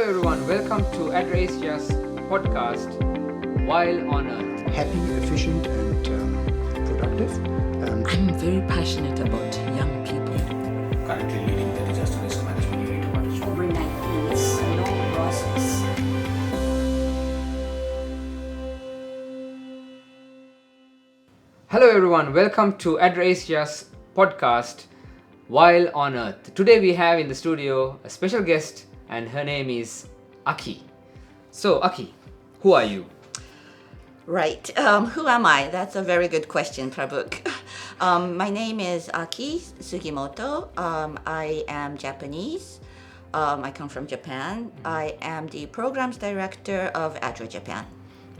everyone, welcome to ADRA Asia's podcast, While on Earth. Happy, efficient, and productive. I'm very passionate about young people. Currently leading the disaster risk management unit department. Overnight is a long process. Hello everyone, welcome to ADRA Asia's podcast, While on Earth. Today we have in the studio a special guest and her name is Aki. So Aki, who are you? Right. Who am I? That's a very good question, Prabhuk. My name is Aki Sugimoto. I am Japanese. I come from Japan. I am the programs director of ADRA Japan.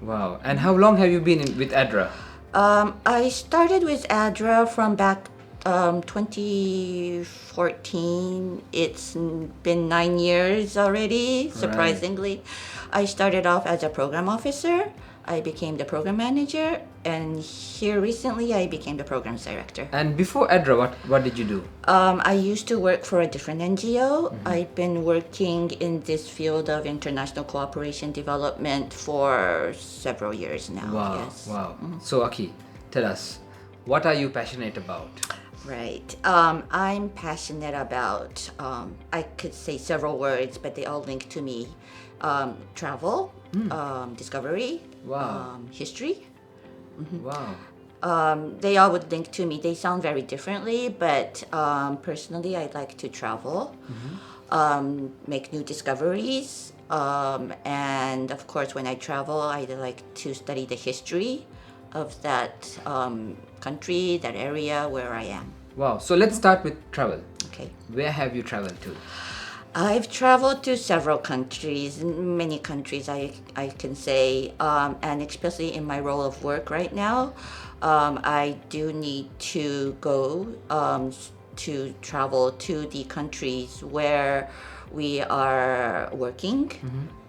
Wow, and how long have you been with ADRA? I started with ADRA from back 2014. It's been 9 years already, surprisingly. I started off as a program officer. I became the program manager, and here recently I became the programs director. And before ADRA, what did you do? I used to work for a different NGO. I've been working in this field of international cooperation development for several years now. Wow, Yes. wow. So Aki, tell us, what are you passionate about? Right. I'm passionate about, I could say several words, but they all link to me. Travel, discovery, Wow. history. Wow. They all would link to me. They sound very differently, but personally, I like to travel, make new discoveries, and of course, when I travel, I like to study the history of that country, that area where I am. Wow. So let's start with travel. Okay. Where have you traveled to? I've traveled to several countries, many countries I can say, and especially in my role of work right now, I do need to go to travel to the countries where we are working,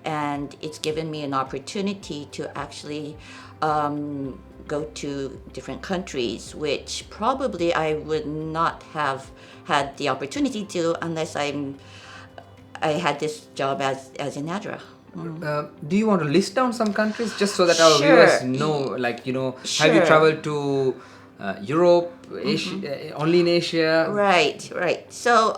and it's given me an opportunity to actually go to different countries, which probably I would not have had the opportunity to unless I had this job as in ADRA. Do you want to list down some countries just so that our Sure. viewers know, have you Sure. traveled to Europe, Asia, only in Asia? Right. So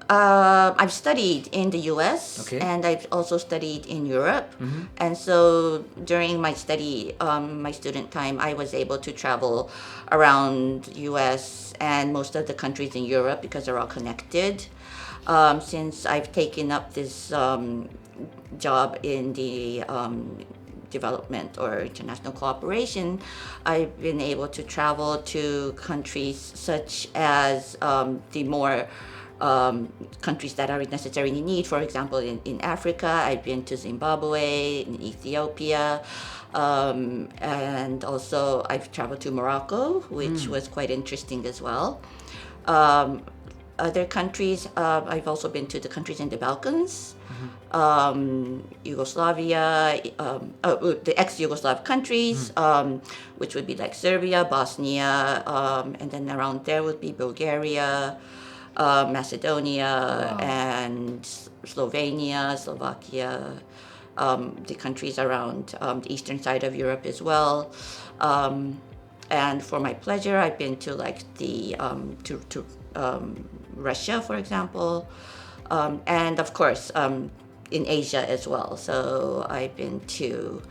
I've studied in the U.S. Okay. and I've also studied in Europe, and so during my study, my student time, I was able to travel around U.S. and most of the countries in Europe because they're all connected. Since I've taken up this job in the development or international cooperation, I've been able to travel to countries such as the more countries that are necessarily in need. For example, in Africa, I've been to Zimbabwe, in Ethiopia, and also I've traveled to Morocco, which was quite interesting as well. Other countries, I've also been to the countries in the Balkans, Yugoslavia, the ex-Yugoslav countries, which would be like Serbia, Bosnia, and then around there would be Bulgaria, Macedonia, and Slovenia, Slovakia, the countries around the eastern side of Europe as well. And for my pleasure, I've been to like the to Russia, for example, and of course in Asia as well. So I've been to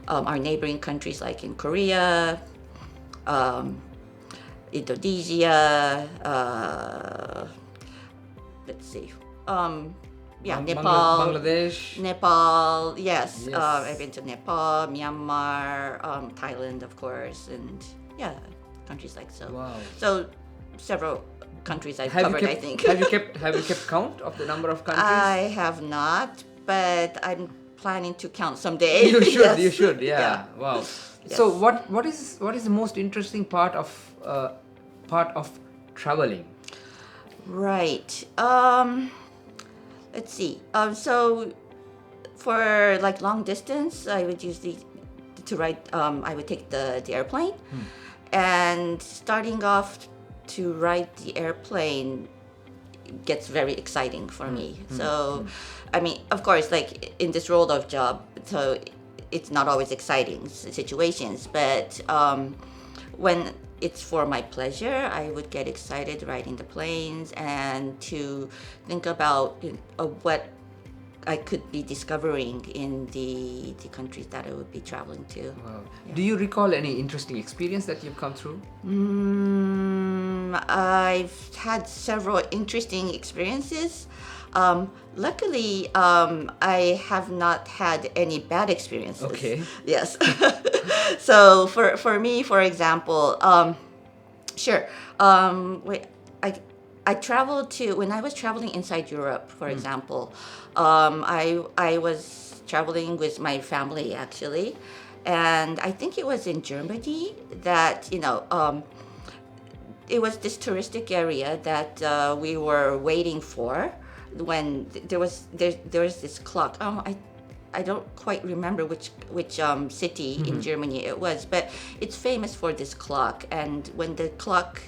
our neighboring countries like in Korea, Indonesia, let's see, Nepal, Bangladesh. Nepal, yes. Yes. I've been to Nepal, Myanmar, Thailand, of course, and countries like so. Wow. So several countries I've Have you covered, kept, I think. have you kept count of the number of countries? I have not, but I'm planning to count someday. You should. Yes. You should. Yeah. Wow. So what is the most interesting part of traveling? Right. Let's see. So for like long distance, I would usually to ride. I would take the airplane, and starting off to ride the airplane gets very exciting for me. So, I mean, of course, like in this role of job, so it's not always exciting situations, but when it's for my pleasure, I would get excited riding the planes and to think about what I could be discovering in the countries that I would be traveling to. Wow. Do you recall any interesting experience that you've come through? I've had several interesting experiences. Luckily, I have not had any bad experiences. Okay. Yes. So for me, for example, sure. I traveled to when I was traveling inside Europe, for example. I was traveling with my family actually, and I think it was in Germany that it was this touristic area that we were waiting for when there was this clock. I don't quite remember which city in Germany it was, but it's famous for this clock. And when the clock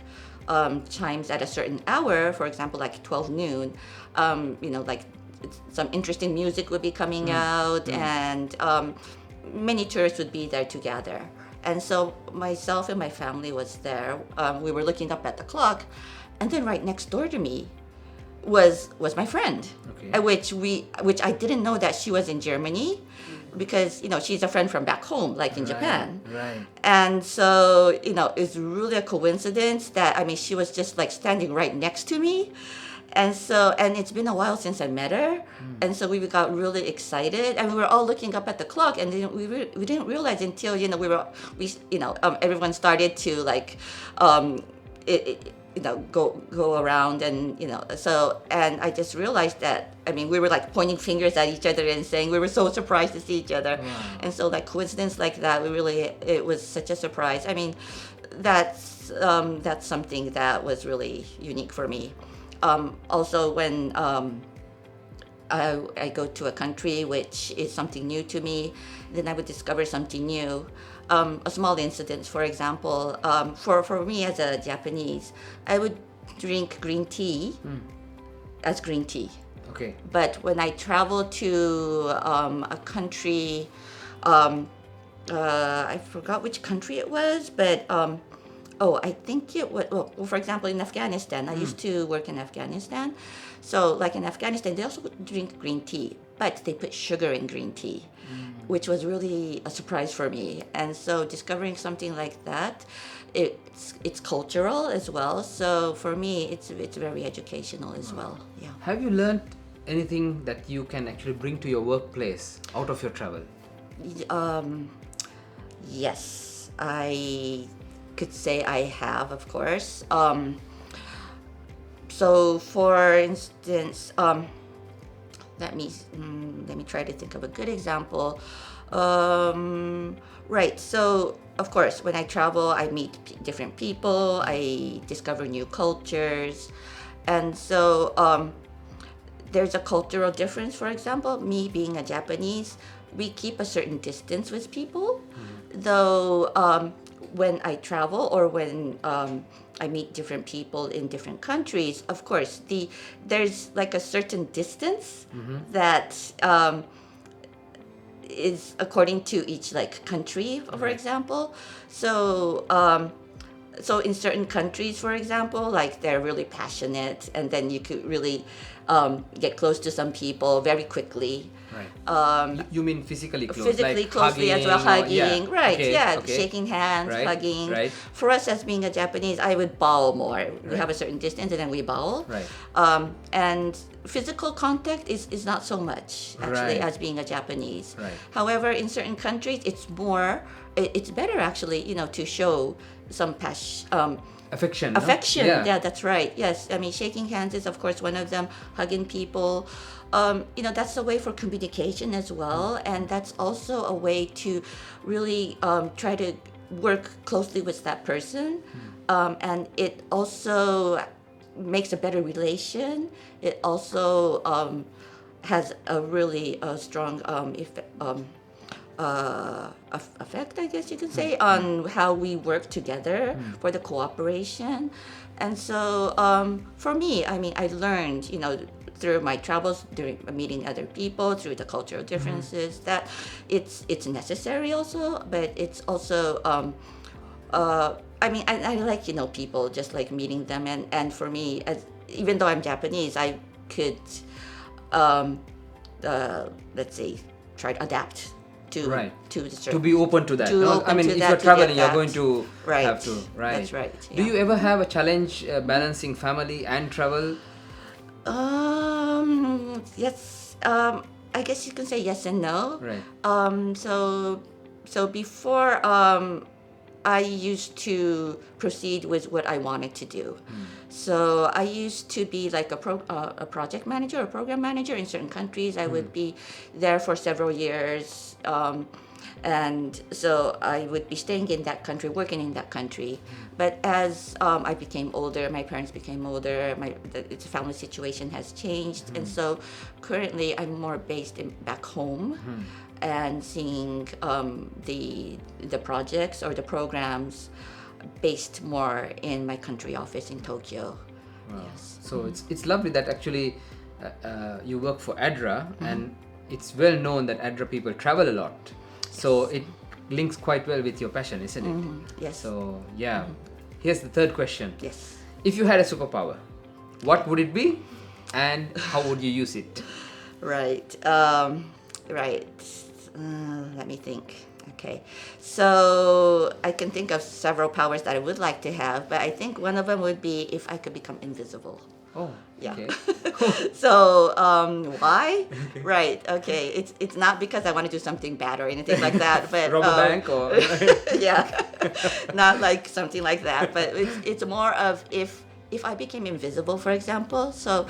chimes at a certain hour, for example, like 12 noon, like some interesting music would be coming out, and many tourists would be there together. And so myself and my family was there. We were looking up at the clock, and then right next door to me was my friend, Okay. which I didn't know that she was in Germany, because she's a friend from back home, like in Japan. Right. And so it's really a coincidence that she was just like standing right next to me. And it's been a while since I met her, and so we got really excited, and we were all looking up at the clock, and then we didn't realize until everyone started to like go around, and and I just realized that we were like pointing fingers at each other and saying we were so surprised to see each other. Wow. And so like coincidence like that, it was such a surprise. That's something that was really unique for me. Also, when I go to a country which is something new to me, then I would discover something new. A small incident, for example, for me as a Japanese, I would drink green tea as green tea. Okay. But when I travel to a country, I forgot which country it was, but I think it was, well, for example, in Afghanistan. I used to work in Afghanistan. So like in Afghanistan, they also drink green tea, but they put sugar in green tea, which was really a surprise for me. And so discovering something like that, it's cultural as well. So for me, it's very educational as well. Yeah. Have you learned anything that you can actually bring to your workplace out of your travel? Yes, I could say I have, of course. So, for instance, let me try to think of a good example. Right. So, of course, when I travel, I meet different people. I discover new cultures, and so there's a cultural difference. For example, me being a Japanese, we keep a certain distance with people, though. When I travel or when I meet different people in different countries, of course, there's like a certain distance that is according to each like country, for example. So so in certain countries, for example, like they're really passionate, and then you could really get close to some people very quickly. Right. You mean physically close? Physically like closely as well, hugging. Yeah. Right, Okay, yeah, okay. shaking hands, Right, hugging. right. For us as being a Japanese, I would bow more. We Right. have a certain distance and then we bow. Right. And physical contact is not so much, actually, Right. as being a Japanese. Right. However, in certain countries, it's better actually, to show some Affection. no? affection. Yeah. Yeah, that's right. Yes, shaking hands is of course one of them. Hugging people, that's a way for communication as well, and that's also a way to really try to work closely with that person, and it also makes a better relation. It also has a really strong effect, I guess you could say, on how we work together for the cooperation. And so for me, I mean, I learned, through my travels, during meeting other people, through the cultural differences, that it's necessary also, but it's also I mean, I like people, just like meeting them, and for me, even though I'm Japanese, I could let's say try to adapt to Right. to the To be open to that. To No, open I mean, to if that, you're to traveling, get you're that. going to Right. have to. Right. That's right. Do yeah. you ever have a challenge balancing family and travel? Yes. I guess you can say yes and no. Right. So before I used to proceed with what I wanted to do. So I used to be like a project manager or program manager in certain countries. I would be there for several years. And so I would be staying in that country, working in that country. But as I became older, my parents became older, the family situation has changed. And so currently I'm more based back home and seeing the projects or the programs based more in my country office in Tokyo. Wow. Yes. So it's lovely that actually you work for ADRA, and it's well known that ADRA people travel a lot. So it links quite well with your passion, isn't it? Yes. So yeah. Here's the third question. Yes. If you had a superpower, what would it be, and how would you use it? Right. Right. Let me think. Okay. So I can think of several powers that I would like to have, but I think one of them would be if I could become invisible. Oh, Yeah. okay. So why? Right. Okay. It's not because I want to do something bad or anything like that, but Rob a bank or yeah, not like something like that. But it's more of if I became invisible, for example. So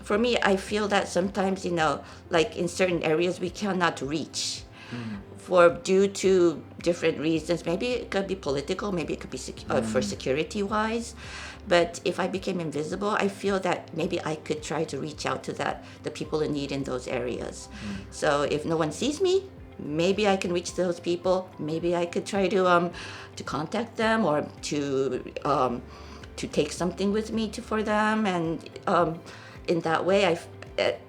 for me, I feel that sometimes like in certain areas we cannot reach. Due to different reasons. Maybe it could be political, maybe it could be for security wise. But if I became invisible, I feel that maybe I could try to reach out to the people in need in those areas. So if no one sees me, maybe I can reach those people. Maybe I could try to contact them or to take something with me for them, and in that way,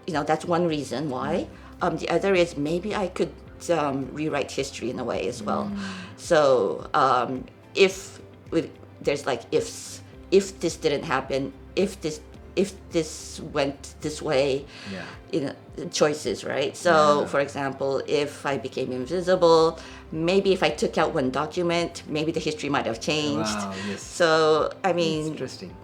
that's one reason why. The other is maybe I could rewrite history in a way as well. So there's like ifs. If this didn't happen, if this went this way, choices, right? So for example, if I became invisible, maybe if I took out one document, maybe the history might have changed. Wow, yes. So I mean, Interesting.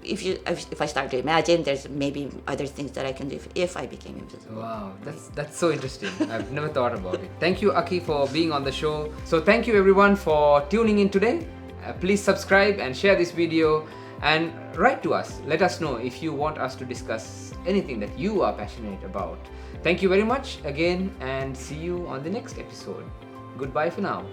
If I start to imagine, there's maybe other things that I can do if I became invisible. Wow, that's so interesting. I've never thought about it. Thank you, Aki, for being on the show. So thank you everyone for tuning in today. Please subscribe and share this video and write to us. Let us know if you want us to discuss anything that you are passionate about. Thank you very much again, and see you on the next episode. Goodbye for now.